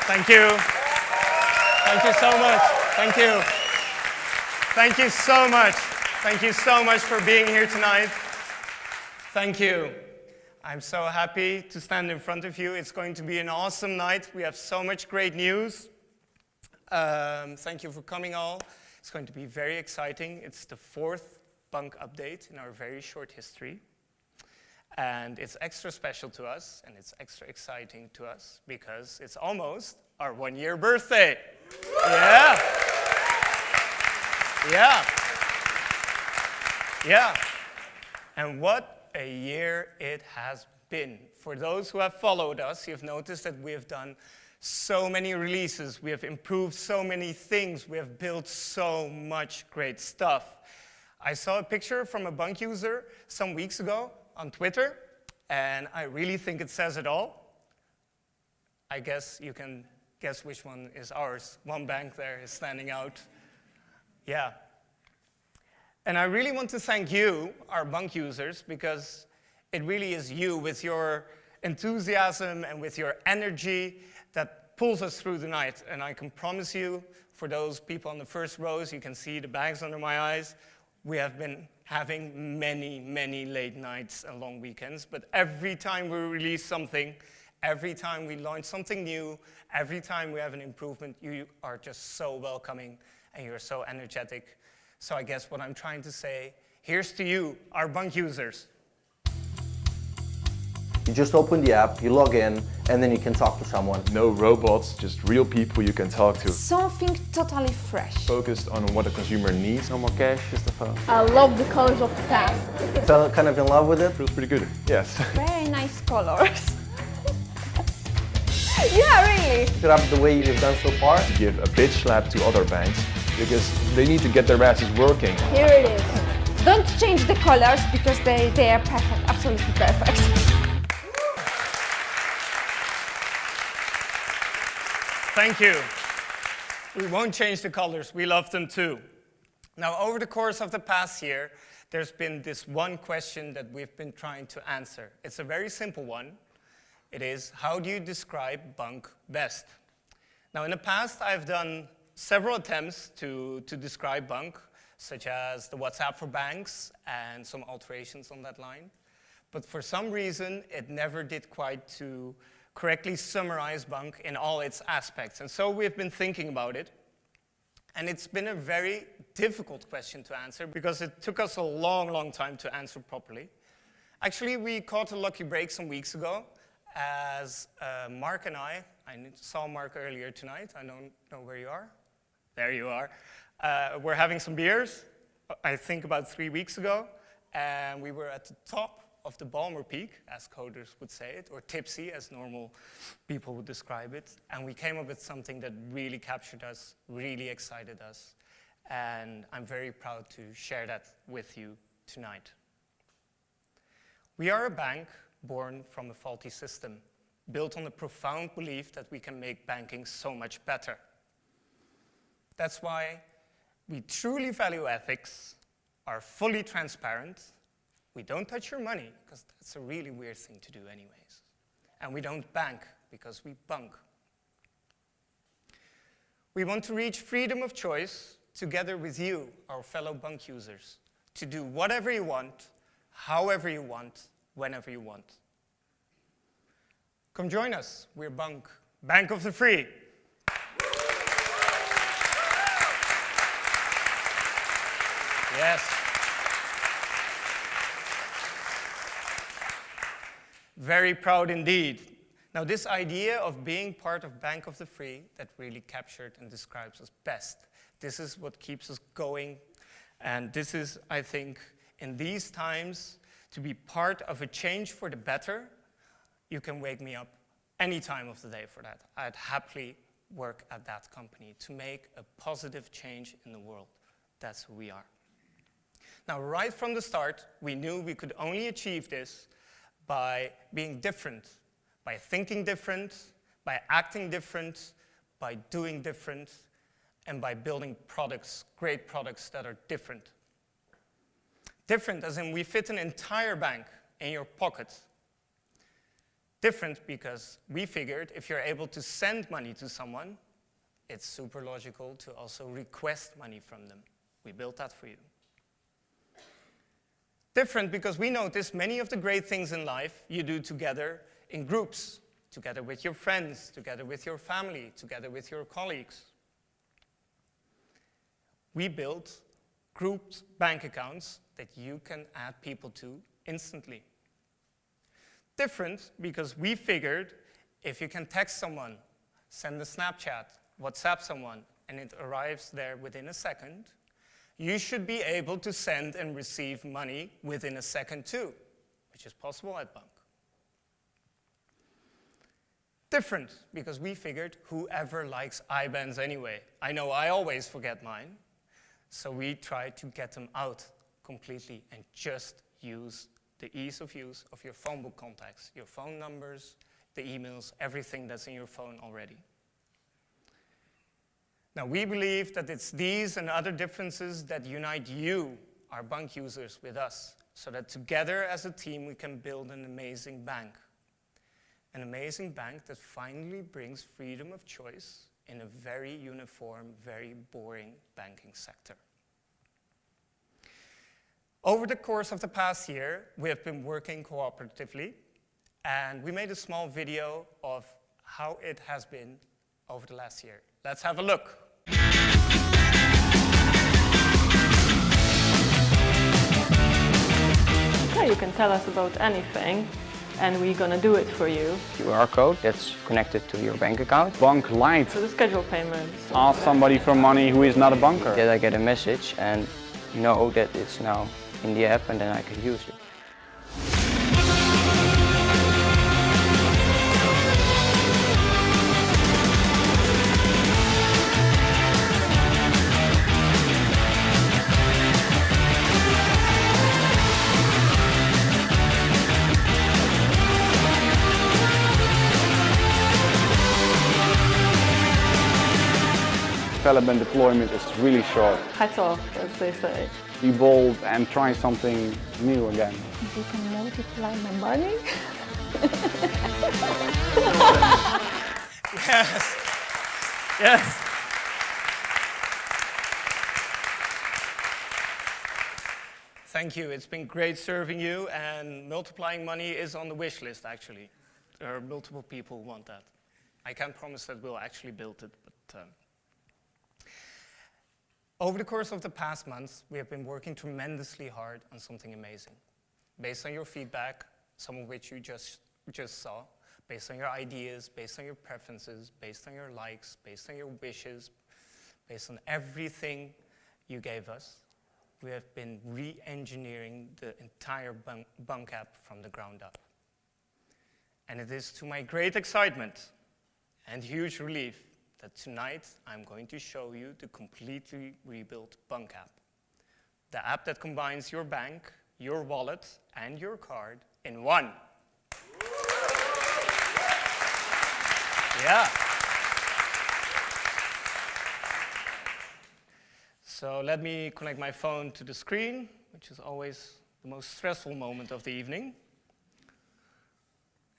Thank you. Thank you so much. Thank you. Thank you so much. Thank you so much for being here tonight. Thank you. I'm so happy to stand in front of you. It's going to be an awesome night. We have so much great news. Thank you for coming all. It's going to be very exciting. It's the 4th bunq update in our very short history. And it's extra special to us, and it's extra exciting to us because it's almost our 1-year birthday. Yeah. Yeah. Yeah. And what a year it has been. For those who have followed us, you've noticed that we have done so many releases. We have improved so many things. We have built so much great stuff. I saw a picture from a bunq user some weeks ago on Twitter, and I really think it says it all. I guess you can guess which one is ours. One bank there is standing out. Yeah. And I really want to thank you, our bunq users, because it really is you with your enthusiasm and with your energy that pulls us through the night. And I can promise you, for those people on the first rows, you can see the bags under my eyes, we have been having many, many late nights and long weekends, but every time we release something, every time we launch something new, every time we have an improvement, you are just so welcoming and you're so energetic. So I guess what I'm trying to say, here's to you, our bunq users. You just open the app, you log in, and then you can talk to someone. No robots, just real people you can talk to. Something totally fresh. Focused on what the consumer needs. No more cash, just a phone. I love the colors of the tab. Fell kind of in love with it? Feels pretty good, yes. Very nice colors. Yeah, really. Set up the way you've done so far. Give a bitch slap to other banks because they need to get their asses working. Here it is. Don't change the colors because they are perfect, absolutely perfect. Thank you. We won't change the colors. We love them too. Now, over the course of the past year, there's been this one question that we've been trying to answer. It's a very simple one. It is, how do you describe bunq best? Now, in the past, I've done several attempts to describe bunq, such as the WhatsApp for banks and some alterations on that line. But for some reason, it never did quite to correctly summarize bunq in all its aspects. And so we've been thinking about it. And it's been a very difficult question to answer because it took us a long, long time to answer properly. Actually, we caught a lucky break some weeks ago as Mark and I saw Mark earlier tonight. I don't know where you are. There you are. We're having some beers, I think about 3 weeks ago. And we were at the top of the Balmer Peak, as coders would say it, or tipsy, as normal people would describe it. And we came up with something that really captured us, really excited us. And I'm very proud to share that with you tonight. We are a bank born from a faulty system, built on the profound belief that we can make banking so much better. That's why we truly value ethics, are fully transparent. We don't touch your money, because that's a really weird thing to do anyways. And we don't bank, because we bunq. We want to reach freedom of choice together with you, our fellow bunq users, to do whatever you want, however you want, whenever you want. Come join us. We're bunq, Bank of the Free. Yes. Very proud indeed. Now, this idea of being part of Bank of the Free, that really captured and describes us best. This is what keeps us going. And this is, I think, in these times, to be part of a change for the better, you can wake me up any time of the day for that. I'd happily work at that company to make a positive change in the world. That's who we are. Now, right from the start, we knew we could only achieve this by being different, by thinking different, by acting different, by doing different, and by building products, great products that are different. Different as in we fit an entire bank in your pocket. Different because we figured if you're able to send money to someone, it's super logical to also request money from them. We built that for you. Different because we noticed many of the great things in life you do together in groups, together with your friends, together with your family, together with your colleagues. We built grouped bank accounts that you can add people to instantly. Different because we figured if you can text someone, send a Snapchat, WhatsApp someone, and it arrives there within a second, you should be able to send and receive money within a second too, which is possible at bunq. Different because we figured whoever likes IBANs anyway. I know I always forget mine, so we tried to get them out completely and just use the ease of use of your phone book contacts, your phone numbers, the emails, everything that's in your phone already. Now, we believe that it's these and other differences that unite you, our bunq users, with us, so that together as a team we can build an amazing bank. An amazing bank that finally brings freedom of choice in a very uniform, very boring banking sector. Over the course of the past year, we have been working cooperatively, and we made a small video of how it has been over the last year. Let's have a look. You can tell us about anything, and we're gonna do it for you. QR code that's connected to your bank account. Bunq Lite. So the schedule payments. Ask somebody for money who is not a bunker. Then I get a message and know that it's now in the app, and then I can use it. Development deployment is really short. Hats off, as they say. Be bold and try something new again. You can multiply my money. Yes. Yes. Thank you. It's been great serving you, and multiplying money is on the wish list, actually. There are multiple people who want that. I can't promise that we'll actually build it, but over the course of the past months, we have been working tremendously hard on something amazing. Based on your feedback, some of which you just saw, based on your ideas, based on your preferences, based on your likes, based on your wishes, based on everything you gave us, we have been re-engineering the entire bunq app from the ground up. And it is to my great excitement and huge relief that tonight I'm going to show you the completely rebuilt bunq app. The app that combines your bank, your wallet, and your card in one. Yeah. So let me connect my phone to the screen, which is always the most stressful moment of the evening.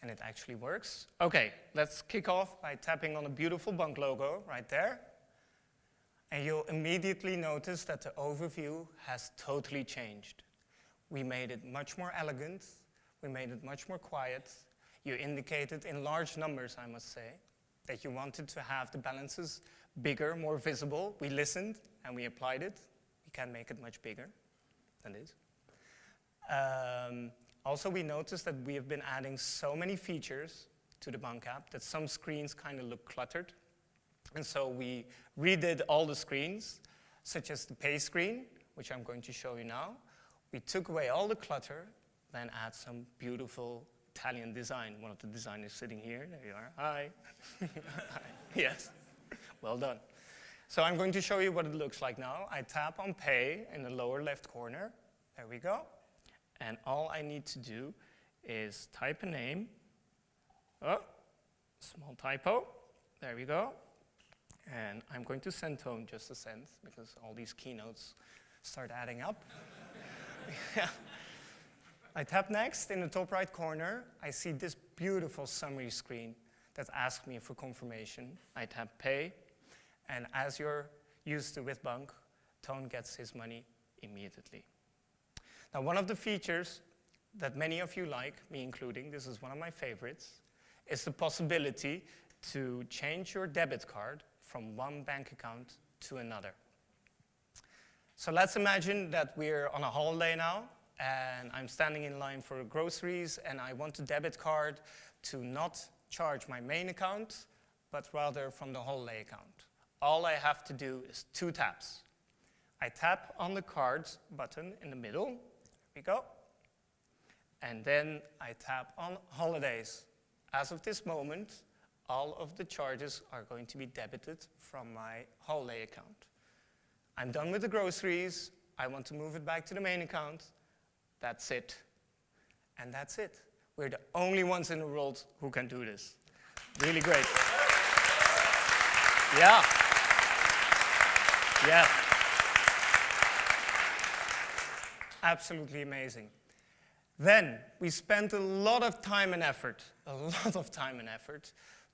And it actually works. Okay, let's kick off by tapping on a beautiful bunq logo right there. And you'll immediately notice that the overview has totally changed. We made it much more elegant. We made it much more quiet. You indicated in large numbers, I must say, that you wanted to have the balances bigger, more visible. We listened and we applied it. We can make it much bigger than this. Also, we noticed that we have been adding so many features to the bunq app that some screens kind of look cluttered. And so we redid all the screens, such as the pay screen, which I'm going to show you now. We took away all the clutter, then add some beautiful Italian design. One of the designers sitting here. There you are. Hi. Hi. Yes. Well done. So I'm going to show you what it looks like now. I tap on pay in the lower left corner. There we go. And all I need to do is type a name. Oh, small typo. There we go. And I'm going to send tone just a cent because all these keynotes start adding up. Yeah. I tap next in the top right corner. I see this beautiful summary screen that asks me for confirmation. I tap pay, and as you're used to with bunq, Toon gets his money immediately. Now, one of the features that many of you like, me including, this is one of my favorites, is the possibility to change your debit card from one bank account to another. So let's imagine that we're on a holiday now, and I'm standing in line for groceries, and I want a debit card to not charge my main account, but rather from the holiday account. All I have to do is 2 taps. I tap on the cards button in the middle, there we go, and then I tap on holidays. As of this moment, all of the charges are going to be debited from my holiday account. I'm done with the groceries, I want to move it back to the main account, that's it. And that's it. We're the only ones in the world who can do this. Really great. Yeah. Yeah. Absolutely amazing. Then we spent a lot of time and effort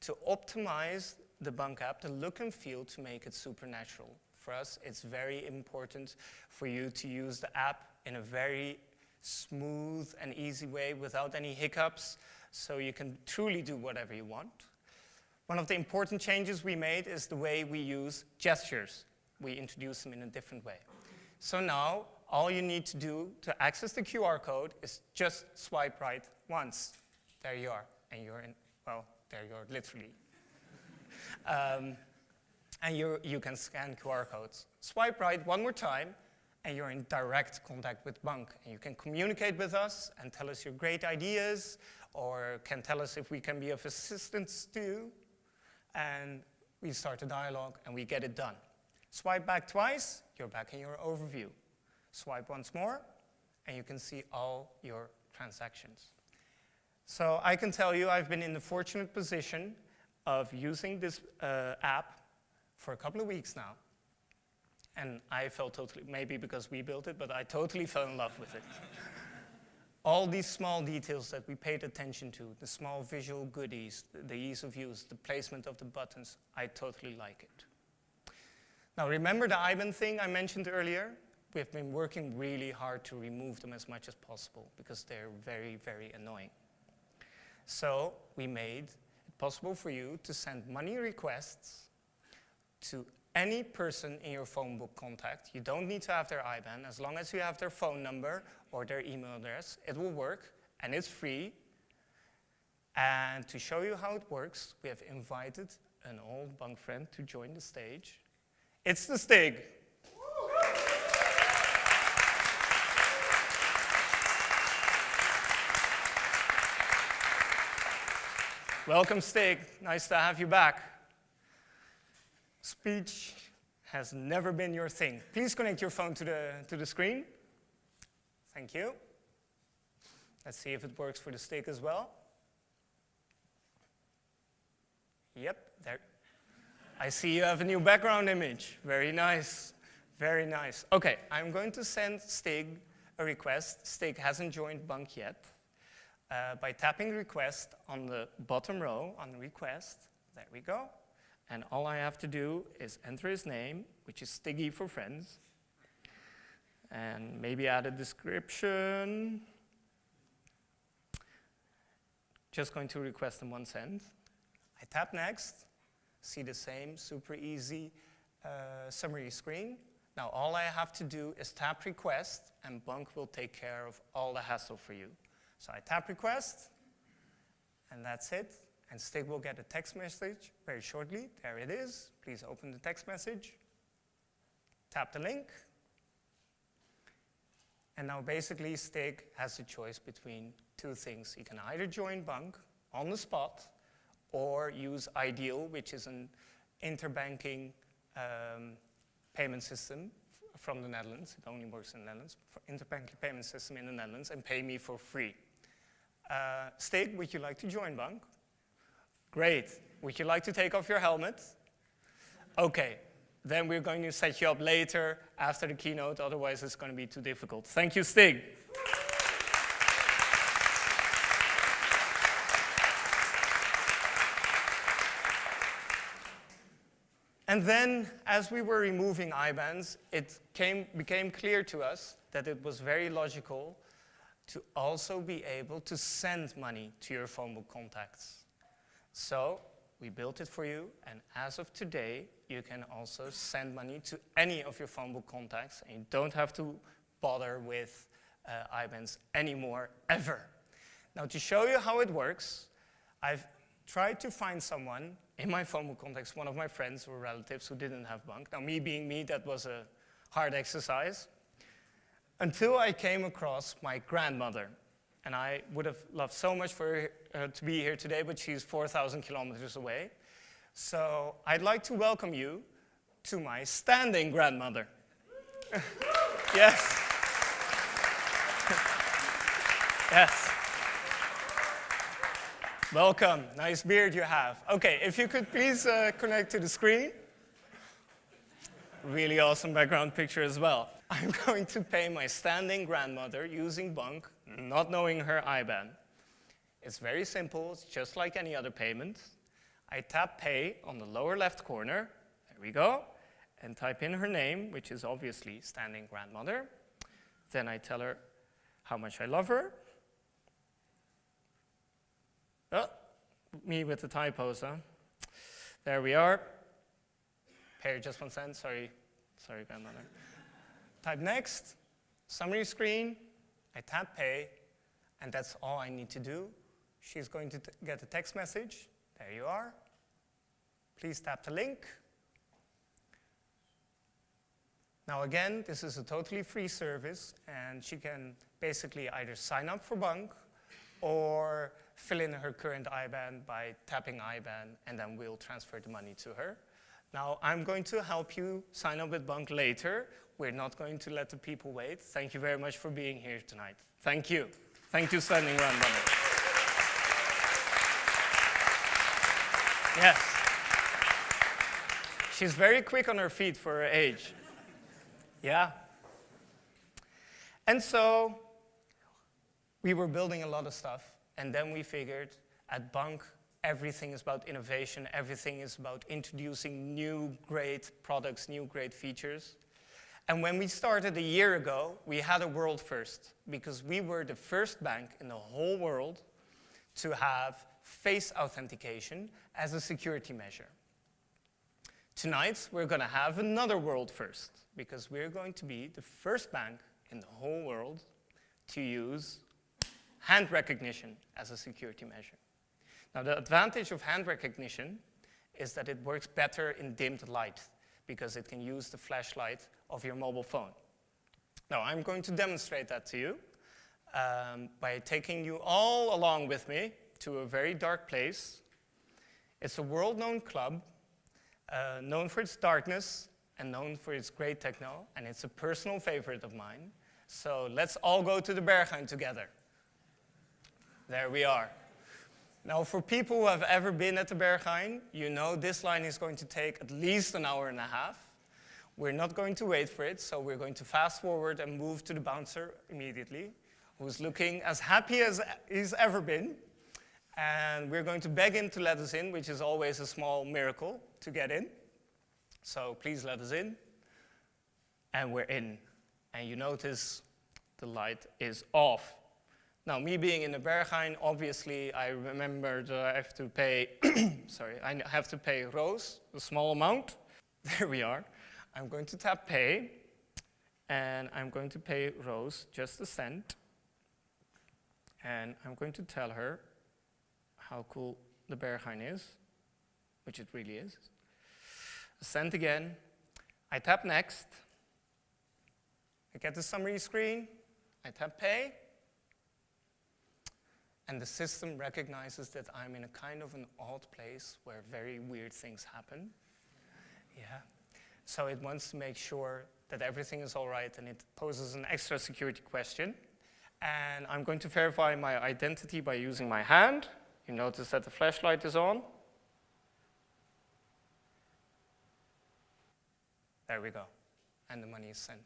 to optimize the bunq app, the look and feel, to make it supernatural. For us, it's very important for you to use the app in a very smooth and easy way without any hiccups, so you can truly do whatever you want. One of the important changes we made is the way we use gestures. We introduce them in a different way. So now, all you need to do to access the QR code is just swipe right once. There you are, and you're in, well, there you are, literally. And you can scan QR codes. Swipe right one more time, and you're in direct contact with bunq. And you can communicate with us and tell us your great ideas, or can tell us if we can be of assistance to you. And we start a dialogue, and we get it done. Swipe back twice, you're back in your overview. Swipe once more, and you can see all your transactions. So I can tell you I've been in the fortunate position of using this app for a couple of weeks now. And I felt totally, maybe because we built it, but I totally fell in love with it. All these small details that we paid attention to, the small visual goodies, the ease of use, the placement of the buttons, I totally like it. Now remember the IBAN thing I mentioned earlier? We've been working really hard to remove them as much as possible because they're very, very annoying. So we made it possible for you to send money requests to any person in your phone book contact. You don't need to have their IBAN. As long as you have their phone number or their email address, it will work, and it's free. And to show you how it works, we have invited an old bunq friend to join the stage. It's the Stig. Welcome, Stig. Nice to have you back. Speech has never been your thing. Please connect your phone to the screen. Thank you. Let's see if it works for the Stig as well. Yep, there. I see you have a new background image. Very nice. Very nice. Okay, I'm going to send Stig a request. Stig hasn't joined bunq yet. By tapping request on the bottom row on request, there we go. And all I have to do is enter his name, which is Stiggy for friends, and maybe add a description. Just going to request him 1 cent. I tap next, see the same super easy summary screen. Now all I have to do is tap request, and bunq will take care of all the hassle for you. So I tap request, and that's it. And Stig will get a text message very shortly. There it is. Please open the text message. Tap the link. And now basically Stig has the choice between 2 things. He can either join bunq on the spot or use Ideal, which is an interbanking payment system from the Netherlands. It only works in the Netherlands. For interbanking payment system in the Netherlands, and pay me for free. Stig, would you like to join bunq? Great. Would you like to take off your helmet? Okay. Then we're going to set you up later after the keynote, otherwise it's going to be too difficult. Thank you, Stig. And then, as we were removing IBANs, it became clear to us that it was very logical to also be able to send money to your phone book contacts. So we built it for you, and as of today, you can also send money to any of your phone book contacts, and you don't have to bother with IBANs anymore, ever. Now, to show you how it works, I've tried to find someone in my phone book contacts, one of my friends or relatives who didn't have bunq. Now, me being me, that was a hard exercise, until I came across my grandmother. And I would have loved so much for her to be here today, but she's 4,000 kilometers away. So I'd like to welcome you to my standing grandmother. Yes. Yes. Welcome. Nice beard you have. Okay, if you could please connect to the screen. Really awesome background picture as well. I'm going to pay my standing grandmother using bunq, not knowing her IBAN. It's very simple. It's just like any other payment. I tap pay on the lower left corner. There we go. And type in her name, which is obviously standing grandmother. Then I tell her how much I love her. Oh, me with the typos, huh? There we are. Pay her just 1 cent. Sorry, grandmother. Type next, summary screen. I tap pay, and that's all I need to do. She's going to get a text message. There you are. Please tap the link. Now again, this is a totally free service, and she can basically either sign up for bunq or fill in her current IBAN by tapping IBAN, and then we'll transfer the money to her. Now, I'm going to help you sign up with bunq later. We're not going to let the people wait. Thank you very much for being here tonight. Thank you. Thank you, standing grandmother. Yes. She's very quick on her feet for her age. Yeah. And so we were building a lot of stuff, and then we figured at bunq, everything is about innovation. Everything is about introducing new great products, new great features. And when we started a year ago, we had a world first, because we were the first bank in the whole world to have face authentication as a security measure. Tonight, we're going to have another world first, because we're going to be the first bank in the whole world to use hand recognition as a security measure. Now, the advantage of hand recognition is that it works better in dimmed light, because it can use the flashlight of your mobile phone. Now, I'm going to demonstrate that to you by taking you all along with me to a very dark place. It's a world-known club, known for its darkness and known for its great techno, and it's a personal favorite of mine. So let's all go to the Berghain together. There we are. Now, for people who have ever been at the Berghain, you know this line is going to take at least an hour and a half. We're not going to wait for it, so we're going to fast forward and move to the bouncer immediately, who's looking as happy as he's ever been. And we're going to beg him to let us in, which is always a small miracle to get in. So please let us in. And we're in. And you notice the light is off. Now, me being in the Berghain, obviously, I remembered I have to pay, I have to pay Roos, a small amount. There we are. I'm going to tap pay, and I'm going to pay Roos just a cent. And I'm going to tell her how cool the Berghain is, which it really is. A cent again. I tap next. I get the summary screen. I tap pay. And the system recognizes that I'm in a kind of an odd place where very weird things happen. Yeah. So it wants to make sure that everything is all right, and it poses an extra security question. And I'm going to verify my identity by using my hand. You notice that the flashlight is on. There we go. And the money is sent.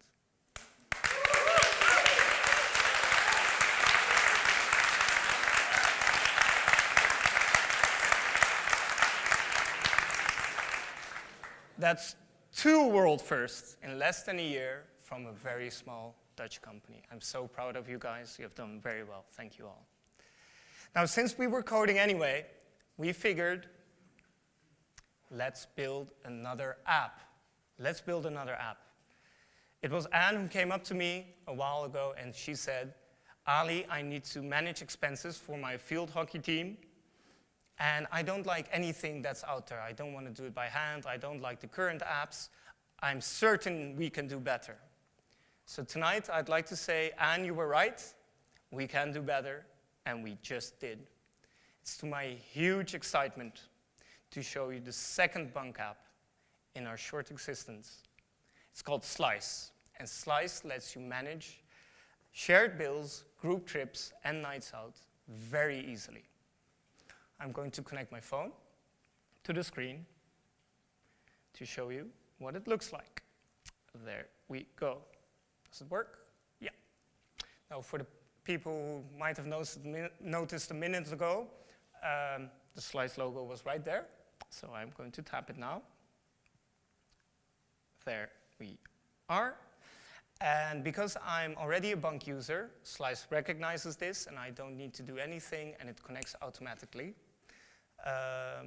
That's 2 world firsts in less than a year from a very small Dutch company. I'm so proud of you guys. You have done very well. Thank you all. Now, since we were coding anyway, we figured, let's build another app. Let's build another app. It was Anne who came up to me a while ago and she said, Ali, I need to manage expenses for my field hockey team. And I don't like anything that's out there. I don't want to do it by hand. I don't like the current apps. I'm certain we can do better. So tonight, I'd like to say, Anne, you were right. We can do better, and we just did. It's to my huge excitement to show you the second bunq app in our short existence. It's called Slice, and Slice lets you manage shared bills, group trips, and nights out very easily. I'm going to connect my phone to the screen to show you what it looks like. There we go. Does it work? Yeah. Now, for the people who might have noticed a minute ago, the Slice logo was right there. So I'm going to tap it now. There we are. And because I'm already a bunq user, Slice recognizes this, and I don't need to do anything, and it connects automatically.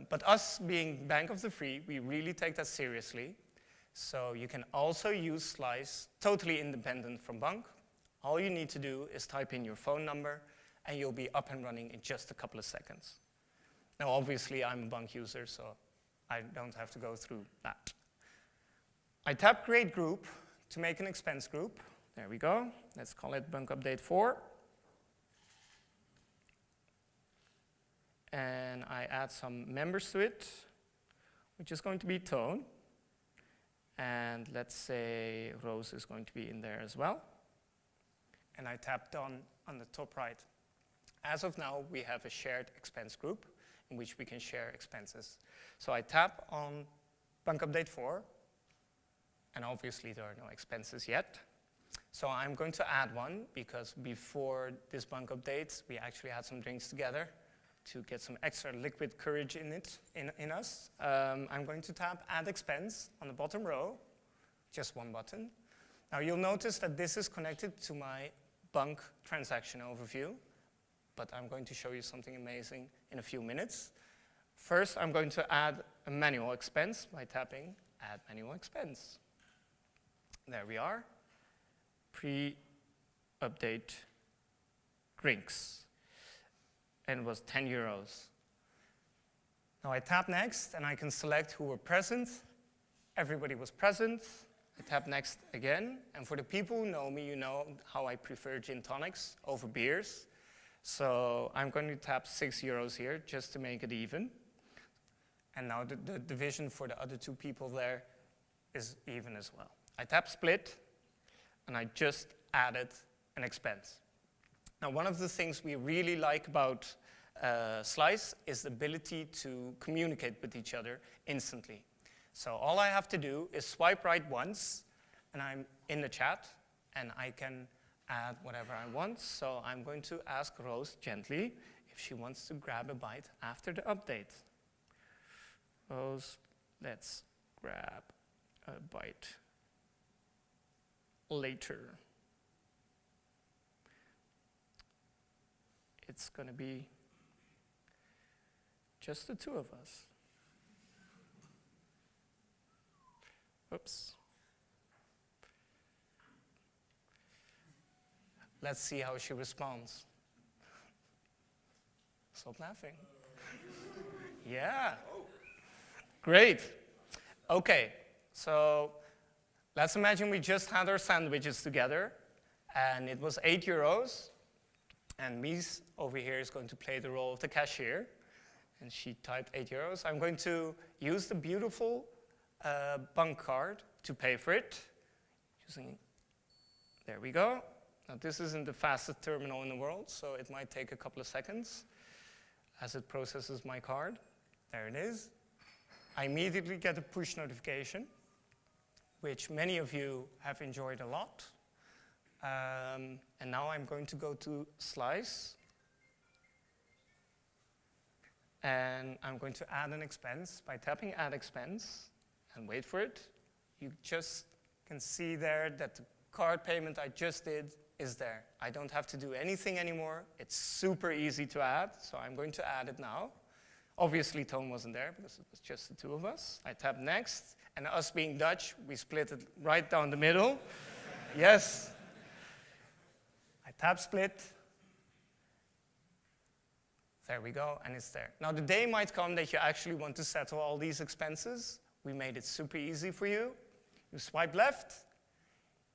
But us being Bank of the Free, we really take that seriously. So you can also use Slice totally independent from bunq. All you need to do is type in your phone number, and you'll be up and running in just a couple of seconds. Now, obviously, I'm a bunq user, so I don't have to go through that. I tap Create Group to make an expense group. There we go. Let's call it bunq update 4. And I add some members to it, which is going to be Tone. And let's say Rose is going to be in there as well. And I tap Done on the top right. As of now, we have a shared expense group in which we can share expenses. So I tap on bunq update 4, and obviously there are no expenses yet. So I'm going to add one, because before this bunq update, we actually had some drinks together to get some extra liquid courage in us. I'm going to tap Add Expense on the bottom row, just one button. Now you'll notice that this is connected to my bunq transaction overview, but I'm going to show you something amazing in a few minutes. First, I'm going to add a manual expense by tapping Add Manual Expense. There we are. Pre-update drinks. And it was 10 euros. Now I tap Next, and I can select who were present. Everybody was present. I tap Next again. And for the people who know me, you know how I prefer gin tonics over beers. So I'm going to tap 6 euros here, just to make it even. And now the division for the other 2 people there is even as well. I tap Split, and I just added an expense. Now, one of the things we really like about Slice is the ability to communicate with each other instantly. So all I have to do is swipe right once, and I'm in the chat, and I can add whatever I want. So I'm going to ask Rose gently if she wants to grab a bite after the update. Rose, let's grab a bite later. It's going to be just the 2 of us. Oops. Let's see how she responds. Stop laughing. Yeah. Great. Okay, so let's imagine we just had our sandwiches together, and it was 8 euros. And Mies over here is going to play the role of the cashier. And she typed 8 euros. I'm going to use the beautiful bunq card to pay for it. There we go. Now this isn't the fastest terminal in the world, so it might take a couple of seconds as it processes my card. There it is. I immediately get a push notification, which many of you have enjoyed a lot. And now I'm going to go to Slice. And I'm going to add an expense by tapping Add Expense. And wait for it. You just can see there that the card payment I just did is there. I don't have to do anything anymore. It's super easy to add, so I'm going to add it now. Obviously, Toon wasn't there because it was just the two of us. I tap next, and us being Dutch, we split it right down the middle. Yes. I tap split. There we go, and it's there. Now, the day might come that you actually want to settle all these expenses. We made it super easy for you. You swipe left,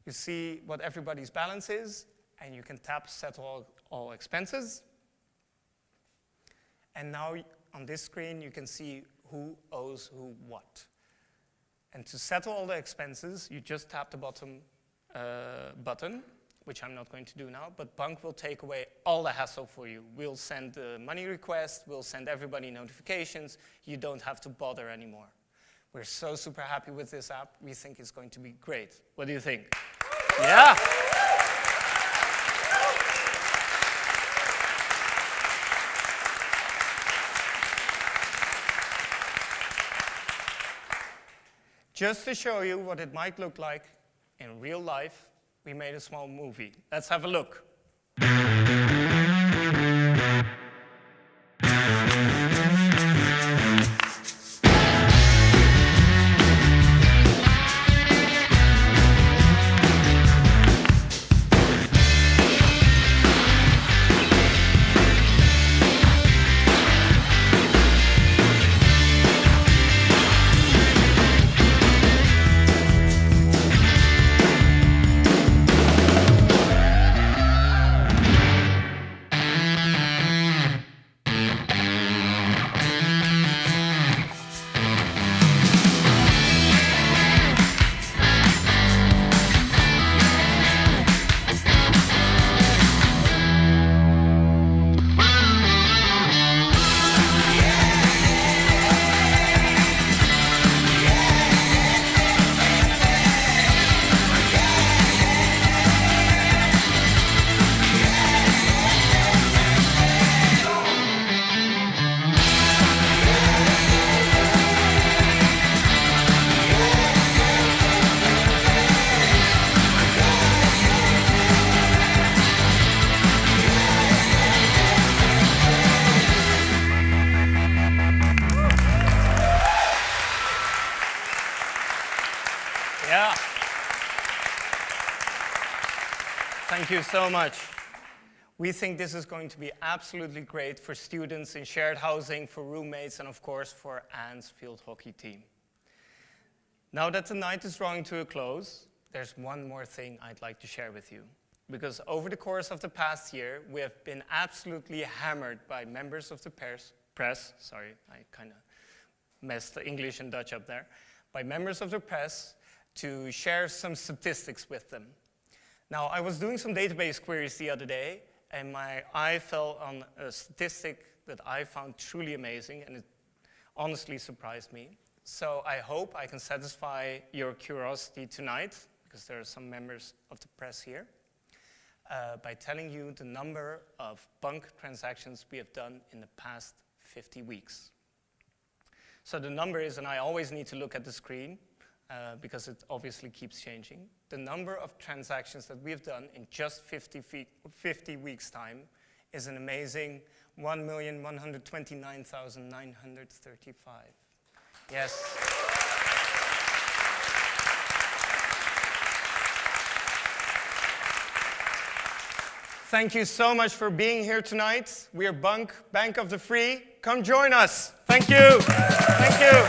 you see what everybody's balance is, and you can tap settle all expenses. And now on this screen, you can see who owes who what. And to settle all the expenses, you just tap the bottom button, which I'm not going to do now, but bunq will take away all the hassle for you. We'll send the money request, we'll send everybody notifications. You don't have to bother anymore. We're so super happy with this app. We think it's going to be great. What do you think? Yeah. Just to show you what it might look like in real life, we made a small movie. Let's have a look. Yeah. Thank you so much. We think this is going to be absolutely great for students in shared housing, for roommates, and of course for Anne's field hockey team. Now that the night is drawing to a close, there's one more thing I'd like to share with you. Because over the course of the past year, we have been absolutely hammered by members of the press, sorry, I kind of messed the English and Dutch up there, by members of the press to share some statistics with them. Now, I was doing some database queries the other day, and my eye fell on a statistic that I found truly amazing, and it honestly surprised me. So I hope I can satisfy your curiosity tonight, because there are some members of the press here, by telling you the number of bunq transactions we have done in the past 50 weeks. So the number is, and I always need to look at the screen, because it obviously keeps changing. The number of transactions that we've done in just 50 weeks' time is an amazing 1,129,935. Yes. Thank you so much for being here tonight. We are bunq, Bank of the Free. Come join us. Thank you. Thank you.